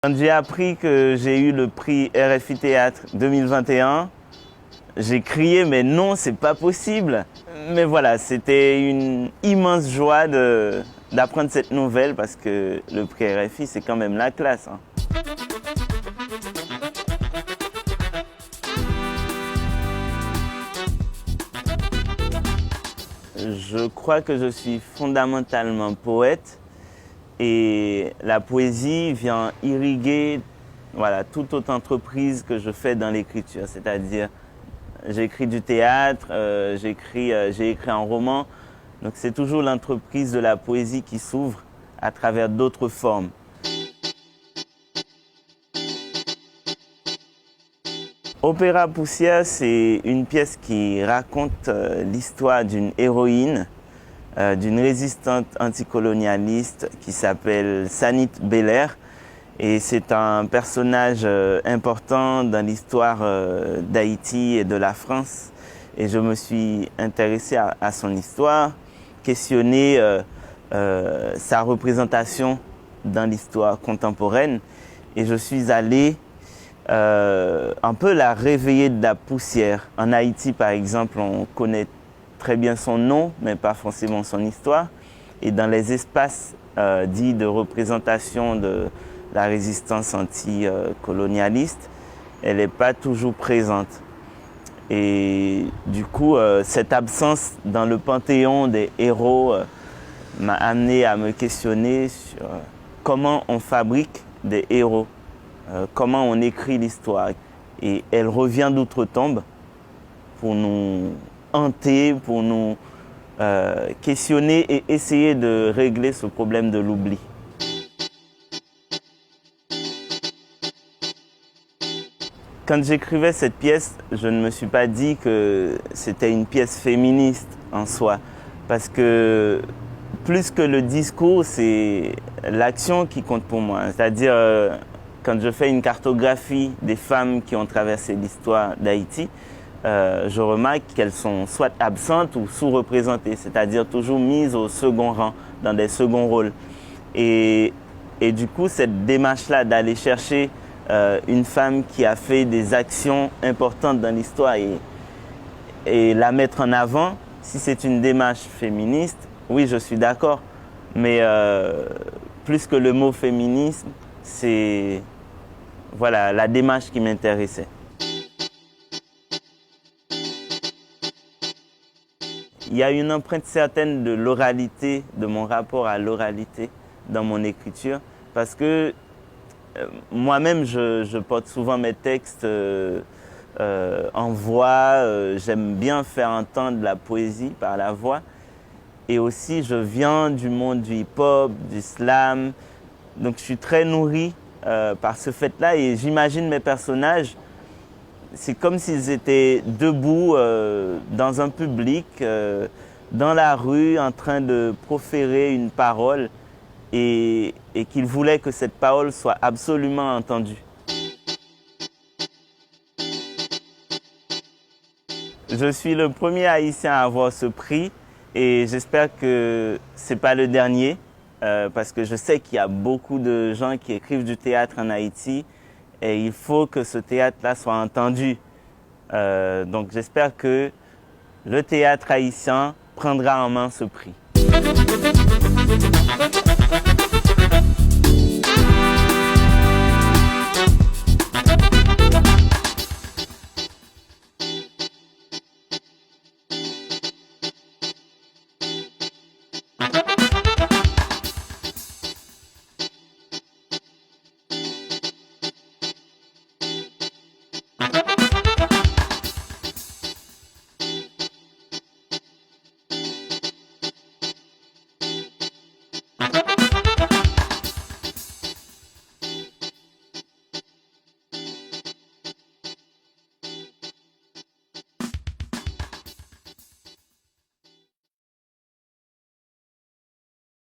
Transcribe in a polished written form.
Quand j'ai appris que j'ai eu le prix RFI Théâtre 2021, j'ai crié mais non, c'est pas possible. Mais voilà, c'était une immense joie d'apprendre cette nouvelle parce que le prix RFI, c'est quand même la classe. Je crois que je suis fondamentalement poète et la poésie vient irriguer toute autre entreprise que je fais dans l'écriture. C'est-à-dire, j'écris du théâtre, j'ai écrit un roman. Donc c'est toujours l'entreprise de la poésie qui s'ouvre à travers d'autres formes. Opéra Poussière, c'est une pièce qui raconte l'histoire d'une héroïne, d'une résistante anticolonialiste qui s'appelle Sanit Belair. Et c'est un personnage important dans l'histoire d'Haïti et de la France. Et je me suis intéressé à son histoire, questionné sa représentation dans l'histoire contemporaine. Et je suis allé un peu la réveiller de la poussière. En Haïti, par exemple, on connaît très bien son nom, mais pas forcément son histoire. Et dans les espaces dits de représentation de la résistance anticolonialiste, elle n'est pas toujours présente. Et du coup, cette absence dans le panthéon des héros m'a amené à me questionner sur comment on fabrique des héros. Comment on écrit l'histoire. Et elle revient d'outre-tombe pour nous hanter, pour nous questionner et essayer de régler ce problème de l'oubli. Quand j'écrivais cette pièce, je ne me suis pas dit que c'était une pièce féministe en soi. Parce que plus que le discours, c'est l'action qui compte pour moi. C'est-à-dire, quand je fais une cartographie des femmes qui ont traversé l'histoire d'Haïti, je remarque qu'elles sont soit absentes ou sous-représentées, c'est-à-dire toujours mises au second rang, dans des seconds rôles. Et du coup, cette démarche-là d'aller chercher une femme qui a fait des actions importantes dans l'histoire et la mettre en avant, si c'est une démarche féministe, oui, je suis d'accord. Mais plus que le mot féminisme, c'est la démarche qui m'intéressait. Il y a une empreinte certaine de l'oralité, de mon rapport à l'oralité dans mon écriture, parce que moi-même, je porte souvent mes textes en voix. J'aime bien faire entendre la poésie par la voix. Et aussi, je viens du monde du hip-hop, du slam. Donc, je suis très nourri par ce fait-là. Et j'imagine mes personnages, c'est comme s'ils étaient debout dans un public, dans la rue, en train de proférer une parole. Et qu'il voulait que cette parole soit absolument entendue. Je suis le premier Haïtien à avoir ce prix et j'espère que ce n'est pas le dernier parce que je sais qu'il y a beaucoup de gens qui écrivent du théâtre en Haïti et il faut que ce théâtre-là soit entendu. Donc j'espère que le théâtre haïtien prendra en main ce prix.